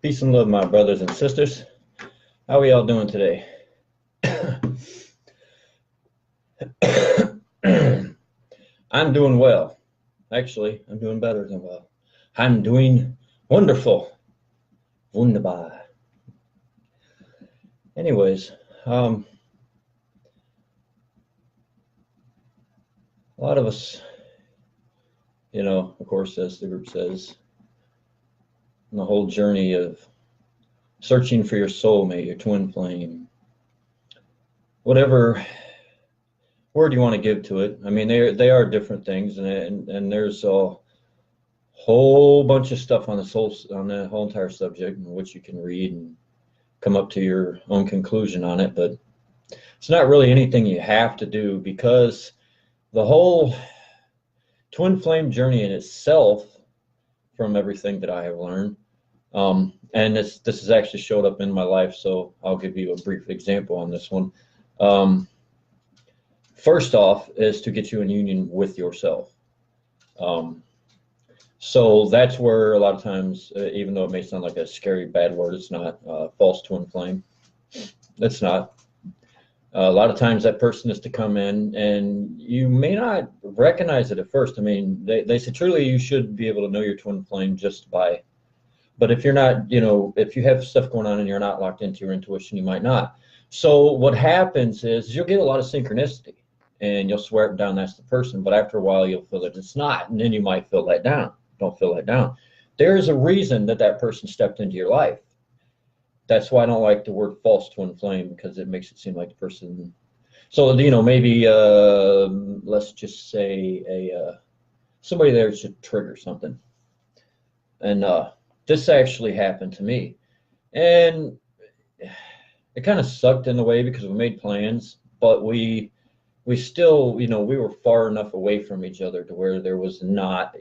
Peace and love, my brothers and sisters. How are y'all doing today? I'm doing well. Actually, I'm doing better than well. I'm doing wonderful. Wunderbar. Anyways, a lot of us, of course, as the group says, on the whole journey of searching for your soulmate, your twin flame, whatever word you want to give to it. I mean, they are different things, and there's a whole bunch of stuff on the whole entire subject, which you can read and come up to your own conclusion on it. But it's not really anything you have to do, because the whole twin flame journey in itself, from everything that I have learned, and this has actually showed up in my life, so I'll give you a brief example on this one. First off is to get you in union with yourself. So that's where a lot of times, even though it may sound like a scary bad word, it's not. False twin flame, it's not. A lot of times that person is to come in, and you may not recognize it at first. I mean, they say truly you should be able to know your twin flame just by, but if you're not, if you have stuff going on and you're not locked into your intuition, you might not. So what happens is you'll get a lot of synchronicity, and you'll swear down that's the person, but after a while you'll feel that it's not, and then you might feel let down. Don't feel let down. There is a reason that person stepped into your life. That's why I don't like the word false twin flame, because it makes it seem like the person. So maybe let's just say somebody there should trigger something, and this actually happened to me, and it kind of sucked in a way, because we made plans, but we still, we were far enough away from each other to where there was not,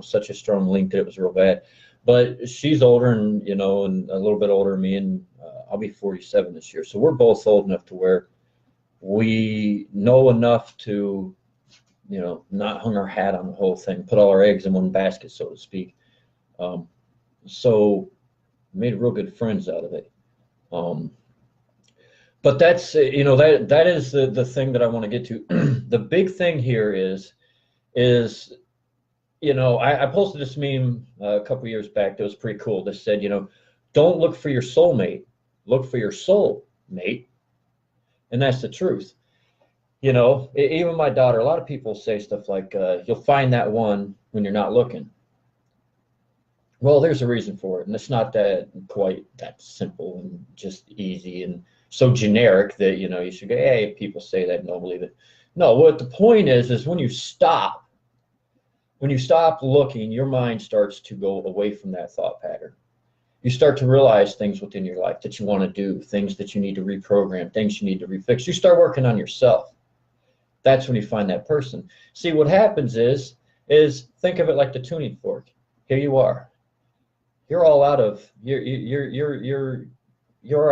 such a strong link that it was real bad. But she's older, and and a little bit older than me, and I'll be 47 this year. So we're both old enough to where we know enough to, not hang our hat on the whole thing, put all our eggs in one basket, so to speak. So made real good friends out of it. But that's, that is the thing that I want to get to. The big thing here is I posted this meme a couple years back that was pretty cool. That said, don't look for your soulmate, look for your soul mate. And that's the truth. Even my daughter, a lot of people say stuff like, you'll find that one when you're not looking. Well, there's a reason for it, and it's not quite that simple and just easy and so generic that you should go, hey, people say that and don't believe it. No, what the point is when you stop looking, your mind starts to go away from that thought pattern. You start to realize things within your life that you want to do, things that you need to reprogram, things you need to refix. You start working on yourself. That's when you find that person. See, what happens is think of it like the tuning fork. Here you are. You're all out of you're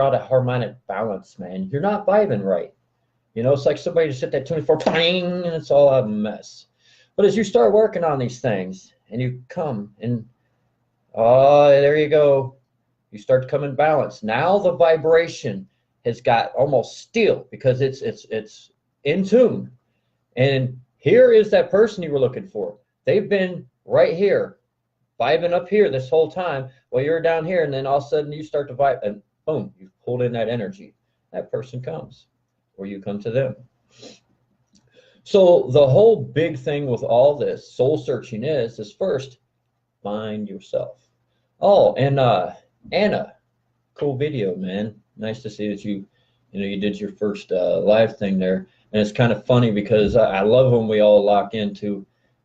out of harmonic balance, man. You're not vibing right. It's like somebody just hit that tuning fork, and it's all a mess. But as you start working on these things, and you come and there you go, you start to come in balance. Now the vibration has got almost steel, because it's in tune. And here is that person you were looking for. They've been right here, vibing up here this whole time, while you're down here, and then all of a sudden you start to vibe, and boom, you've pulled in that energy. That person comes, or you come to them. So the whole big thing with all this soul searching is first, find yourself. Oh, and Anna, cool video, man. Nice to see that you did your first live thing there. And it's kind of funny, because I love when we all lock into,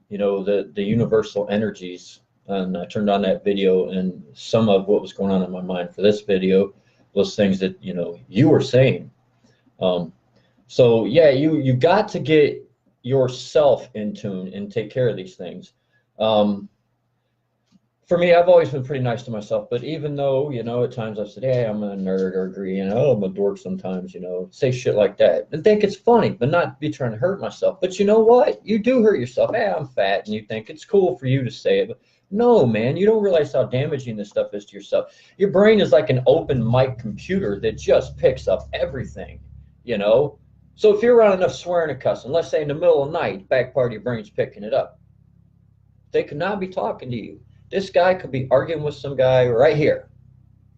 the universal energies. And I turned on that video, and some of what was going on in my mind for this video was things that you were saying. So yeah, you got to get yourself in tune and take care of these things. For me, I've always been pretty nice to myself, but even though, at times I've said, hey, I'm a nerd, or agree, I'm a dork sometimes, say shit like that and think it's funny, but not be trying to hurt myself. But you know what? You do hurt yourself. Hey, I'm fat, and you think it's cool for you to say it, No, man, you don't realize how damaging this stuff is to yourself. Your brain is like an open mic computer that just picks up everything, you know? So if you're around enough swearing and cussing, let's say in the middle of the night, back part of your brain's picking it up. They could not be talking to you. This guy could be arguing with some guy right here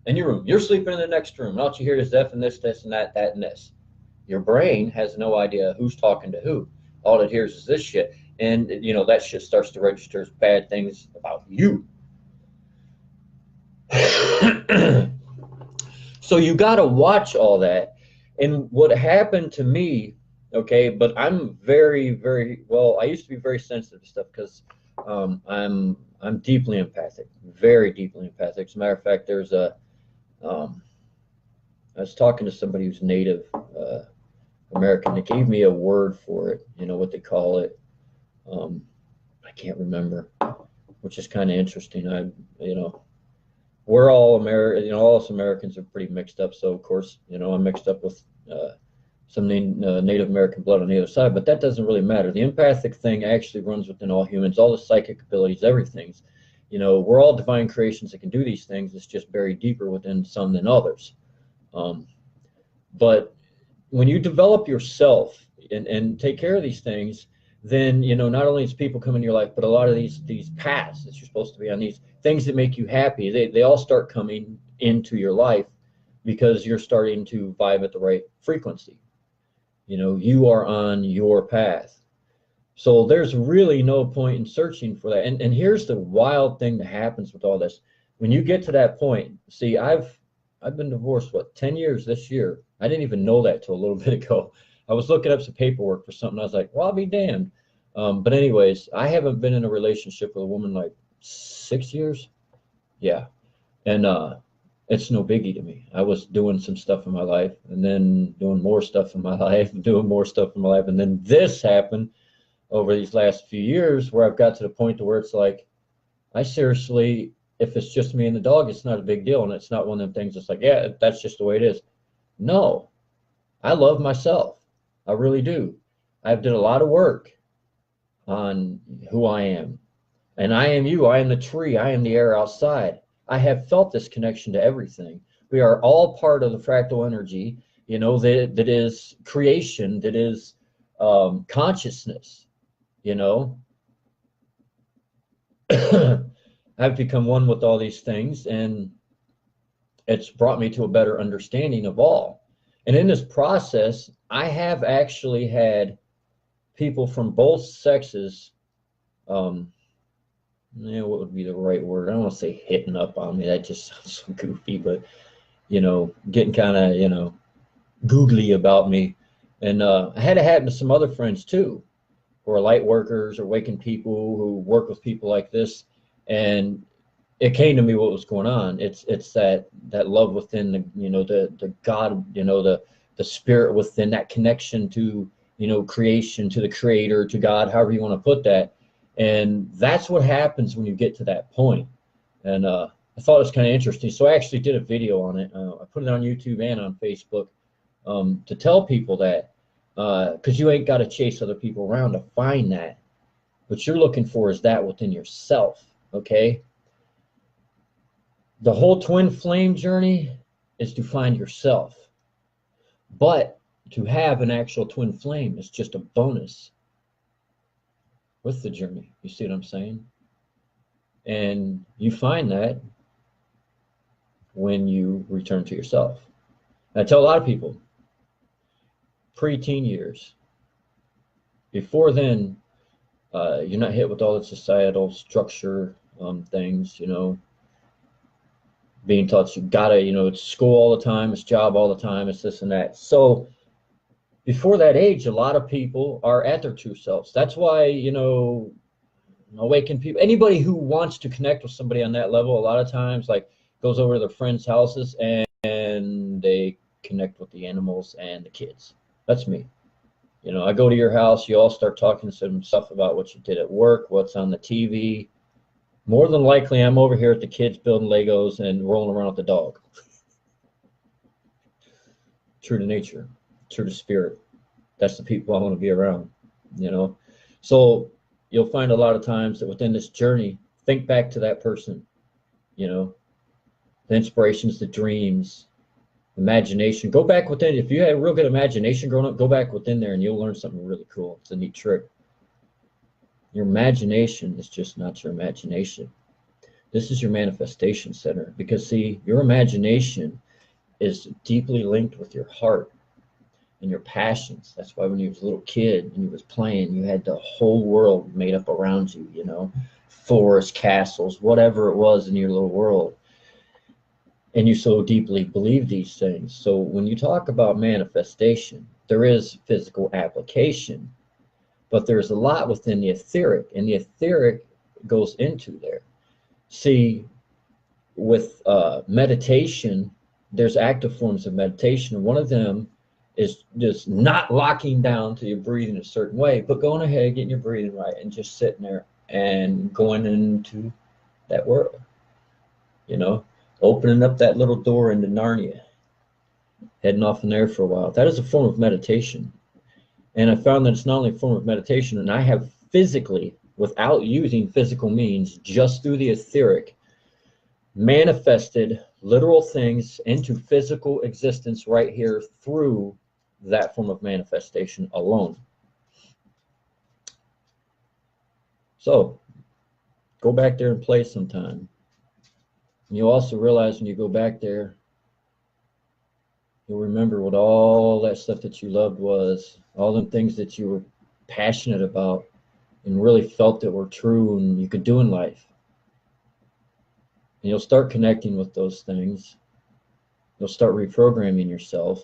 in your room. You're sleeping in the next room, and all you hear is F and this, and that, and this. Your brain has no idea who's talking to who. All it hears is this shit. And, you know, that shit starts to register as bad things about you. So you got to watch all that. And what happened to me, okay, but I'm very, very, well, I used to be very sensitive to stuff because I'm deeply empathic, very deeply empathic. As a matter of fact, there's I was talking to somebody who's Native American. They gave me a word for it, you know, what they call it. I can't remember, which is kind of interesting. You know, we're all American, you know, all us Americans are pretty mixed up. So, of course, you know, I'm mixed up with some Native American blood on the other side, but that doesn't really matter. The empathic thing actually runs within all humans, all the psychic abilities, everything's. You know, we're all divine creations that can do these things. It's just buried deeper within some than others. But when you develop yourself and take care of these things, then, you know, not only does people come in your life, but a lot of these paths that you're supposed to be on, these things that make you happy, they all start coming into your life because you're starting to vibe at the right frequency. You know, you are on your path. So there's really no point in searching for that. And here's the wild thing that happens with all this. When you get to that point, see, I've been divorced, what, 10 years this year. I didn't even know that till a little bit ago. I was looking up some paperwork for something. I was like, well, I'll be damned. But anyways, I haven't been in a relationship with a woman like 6 years. Yeah. And it's no biggie to me. I was doing some stuff in my life and then doing more stuff in my life, doing more stuff in my life. And then this happened over these last few years where I've got to the point to where it's like, I seriously, if it's just me and the dog, it's not a big deal. And it's not one of them things that's like, yeah, that's just the way it is. No, I love myself. I really do. I've done a lot of work on who I am. And I am you. I am the tree. I am the air outside. I have felt this connection to everything. We are all part of the fractal energy, you know, that is creation, that is consciousness, you know. I've become one with all these things, and it's brought me to a better understanding of all. And in this process, I have actually had people from both sexes, what would be the right word? I don't want to say hitting up on me. That just sounds so goofy, but, you know, getting kind of, you know, googly about me. And I had it happen to some other friends too, who are light workers or waking people who work with people like this. And it came to me what was going on. It's that love within the, you know, the God, you know, the spirit within, that connection to, you know, creation, to the creator, to God, however you want to put that. And that's what happens when you get to that point. And I thought it was kind of interesting. So I actually did a video on it. I put it on YouTube and on Facebook to tell people that, because you ain't got to chase other people around to find that. What you're looking for is that within yourself, okay? The whole twin flame journey is to find yourself. But to have an actual twin flame is just a bonus with the journey. You see what I'm saying? And you find that when you return to yourself. I tell a lot of people, pre-teen years, before then, you're not hit with all the societal structure things, you know, being taught you gotta, you know, it's school all the time, it's job all the time, it's this and that. So before that age, a lot of people are at their true selves. That's why, you know, awakened people, anybody who wants to connect with somebody on that level, a lot of times, like, goes over to their friends' houses and they connect with the animals and the kids. That's me. You know, I go to your house, you all start talking some stuff about what you did at work, what's on the TV. More than likely, I'm over here at the kids building Legos and rolling around with the dog. True to nature, true to spirit. That's the people I want to be around, you know. So you'll find a lot of times that within this journey, Think back to that person, you know, the inspirations, the dreams, imagination. Go back within. If you had a real good imagination growing up, go back within there and you'll learn something really cool. It's a neat trick. Your imagination is just not your imagination. This is your manifestation center, because see, your imagination is deeply linked with your heart and your passions. That's why when you was a little kid and you was playing, you had the whole world made up around you, you know, forests, castles, whatever it was in your little world. And you so deeply believe these things. So when you talk about manifestation, there is physical application, but there's a lot within the etheric, and the etheric goes into there. See, with meditation, there's active forms of meditation. And one of them is just not locking down to your breathing a certain way, but going ahead, getting your breathing right, and just sitting there and going into that world, you know, opening up that little door into Narnia, heading off in there for a while. That is a form of meditation. And I found that it's not only a form of meditation, and I have physically, without using physical means, just through the etheric, manifested literal things into physical existence right here through that form of manifestation alone. So go back there and play sometime. And you'll also realize when you go back there, you'll remember what all that stuff that you loved was, all them things that you were passionate about and really felt that were true and you could do in life. And you'll start connecting with those things. You'll start reprogramming yourself.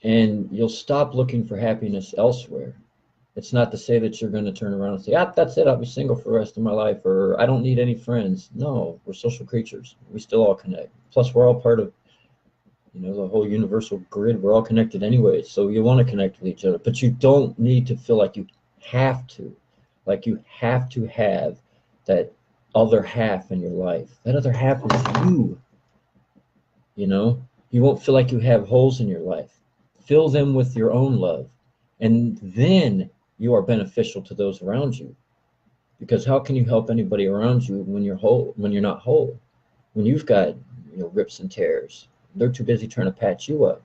And you'll stop looking for happiness elsewhere. It's not to say that you're going to turn around and say, ah, that's it, I'll be single for the rest of my life, or I don't need any friends. No, we're social creatures. We still all connect. Plus, we're all part of, you know, the whole universal grid. We're all connected anyway, so you want to connect with each other. But you don't need to feel like you have to. Like you have to have that other half in your life. That other half is you. You know? You won't feel like you have holes in your life. Fill them with your own love. And then you are beneficial to those around you. Because how can you help anybody around you when you're whole, when you're not whole? When you've got, you know, rips and tears. They're too busy trying to patch you up.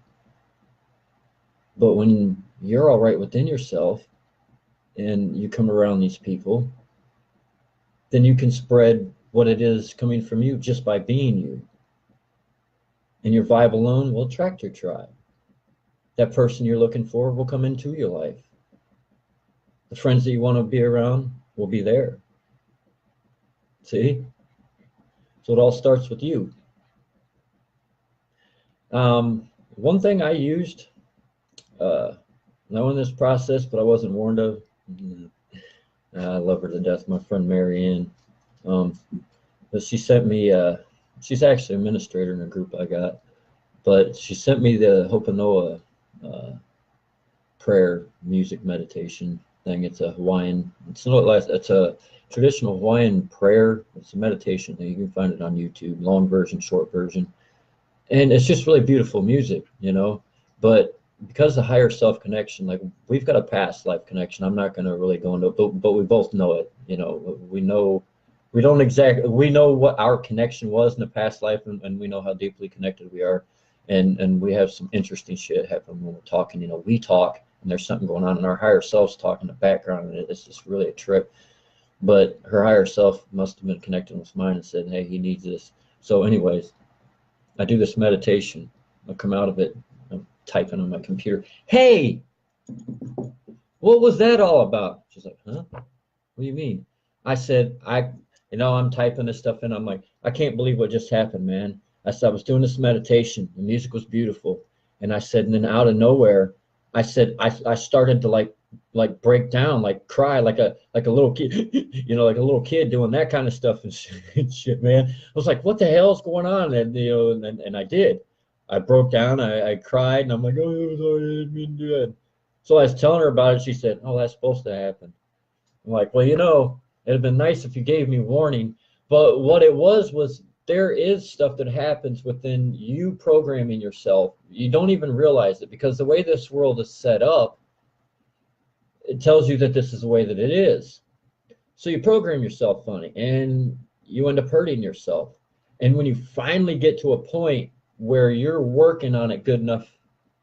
But when you're all right within yourself and you come around these people, then you can spread what it is coming from you just by being you. And your vibe alone will attract your tribe. That person you're looking for will come into your life. The friends that you want to be around will be there. See? So it all starts with you. One thing I used, knowing this process, but I wasn't warned of, I love her to death, my friend Marianne. But she sent me, she's actually an administrator in a group I got, but she sent me the Ho'oponopono prayer music meditation thing. It's a Hawaiian, it's a traditional Hawaiian prayer. It's a meditation thing. You can find it on YouTube, long version, short version. And it's just really beautiful music, you know, but because of higher self connection, like we've got a past life connection. I'm not going to really go into it, but we both know it, you know, we know what our connection was in the past life, and we know how deeply connected we are. And we have some interesting shit happen when we're talking, you know, we talk and there's something going on and our higher self's talking in the background, and it's just really a trip. But her higher self must have been connecting with mine and said, hey, he needs this. So anyways, I do this meditation. I come out of it. I'm typing on my computer. Hey, what was that all about? She's like, huh? What do you mean? I said, I'm typing this stuff in. I'm like, I can't believe what just happened, man. I said, I was doing this meditation. The music was beautiful. And I said, and then out of nowhere, I said, I started to like break down, like cry, like a little kid, you know, like a little kid doing that kind of stuff and shit, man. I was like, what the hell's going on? And, you know, and I did. I broke down. I cried, and I'm like, oh, sorry, I didn't mean to do it. So I was telling her about it. She said, oh, that's supposed to happen. I'm like, well, you know, it'd have been nice if you gave me warning. But what it was there is stuff that happens within you programming yourself. You don't even realize it, because the way this world is set up, it tells you that this is the way that it is. So you program yourself funny and you end up hurting yourself. And when you finally get to a point where you're working on it good enough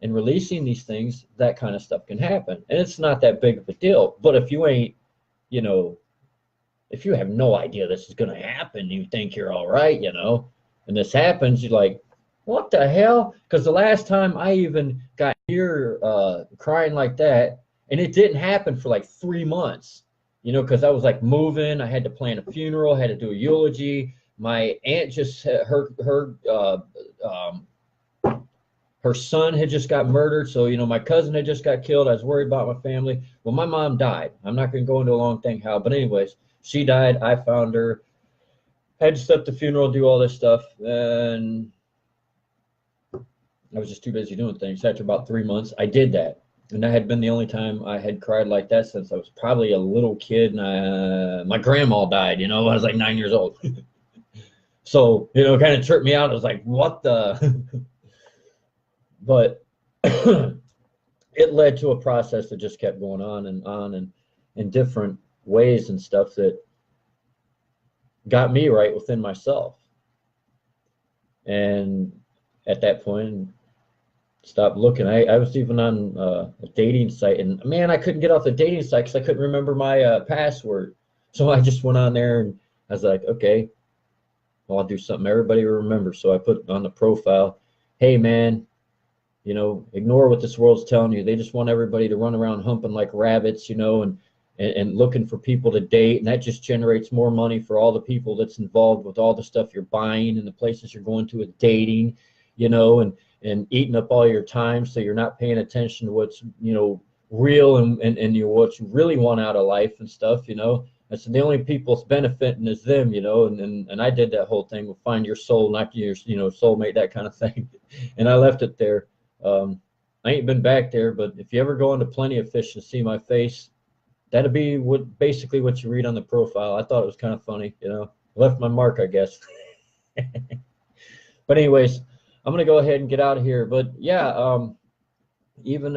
and releasing these things, that kind of stuff can happen. And it's not that big of a deal. But if you ain't, you know, if you have no idea this is going to happen, you think you're all right, you know, and this happens, you're like, what the hell? Because the last time I even got near crying like that, and it didn't happen for like 3 months, you know, because I was like moving. I had to plan a funeral, had to do a eulogy. My aunt just her son had just got murdered, so you know my cousin had just got killed. I was worried about my family. Well, my mom died. I'm not going to go into a long thing how, but anyways, she died. I found her. Had to set the funeral, do all this stuff, and I was just too busy doing things. After about 3 months, I did that. And that had been the only time I had cried like that since I was probably a little kid. And my grandma died, you know, I was like 9 years old. So, you know, it kind of tripped me out. I was like, what the? But it led to a process that just kept going on and in different ways and stuff that got me right within myself. And at that point, stopped looking. I was even on a dating site, and man, I couldn't get off the dating site because I couldn't remember my password. So I just went on there and I was like, okay, well, I'll do something everybody will remember. So I put on the profile, hey man, you know, ignore what this world's telling you. They just want everybody to run around humping like rabbits, you know, and looking for people to date, and that just generates more money for all the people that's involved with all the stuff you're buying and the places you're going to with dating, you know, and eating up all your time, so you're not paying attention to what's, you know, real and you what you really want out of life and stuff, you know. And so the only people that's benefiting is them, you know, and I did that whole thing with find your soul, not your, you know, soulmate, that kind of thing. And I left it there. I ain't been back there, but if you ever go into Plenty of Fish and see my face, that'd be basically what you read on the profile. I thought it was kind of funny, you know, left my mark, I guess. But anyways, I'm gonna go ahead and get out of here. But yeah, even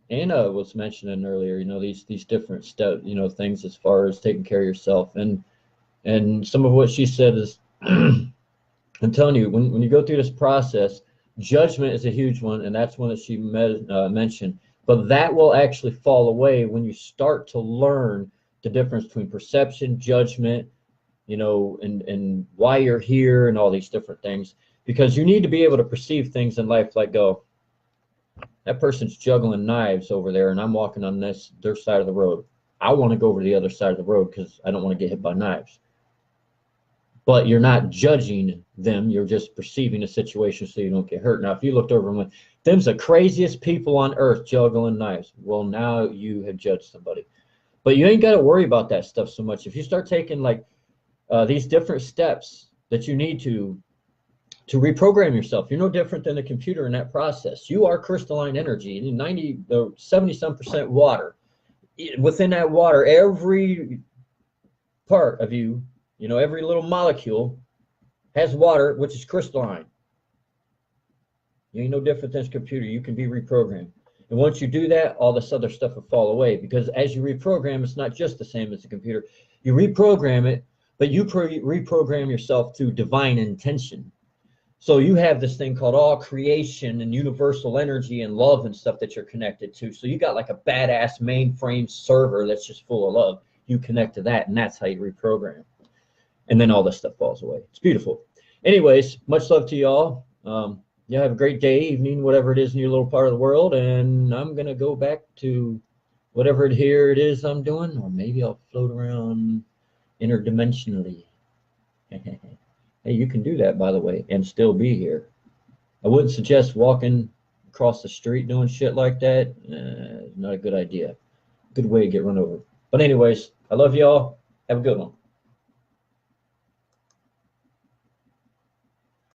Anna was mentioning earlier, you know, these different step, you know, things as far as taking care of yourself, and some of what she said is, I'm telling you, when you go through this process, judgment is a huge one, and that's one that she mentioned. But that will actually fall away when you start to learn the difference between perception, judgment, you know, and why you're here and all these different things. Because you need to be able to perceive things in life like, go, that person's juggling knives over there, and I'm walking on their side of the road. I want to go over to the other side of the road because I don't want to get hit by knives. But you're not judging them. You're just perceiving a situation so you don't get hurt. Now, if you looked over and went, them's the craziest people on earth juggling knives. Well, now you have judged somebody. But you ain't got to worry about that stuff so much. If you start taking like these different steps that you need to reprogram yourself, you're no different than a computer in that process. You are crystalline energy, 70-some% water. Within that water, every part of you, you know, every little molecule has water, which is crystalline. You ain't no different than a computer. You can be reprogrammed. And once you do that, all this other stuff will fall away, because as you reprogram, it's not just the same as a computer. You reprogram it, but you reprogram yourself through divine intention. So you have this thing called all creation and universal energy and love and stuff that you're connected to. So you got like a badass mainframe server that's just full of love. You connect to that, and that's how you reprogram. And then all this stuff falls away. It's beautiful. Anyways, much love to y'all. Yeah, have a great day, evening, whatever it is in your little part of the world. And I'm going to go back to whatever it is I'm doing, or maybe I'll float around interdimensionally. Hey, you can do that, by the way, and still be here. I wouldn't suggest walking across the street doing shit like that. Not a good idea. Good way to get run over. But anyways, I love y'all. Have a good one.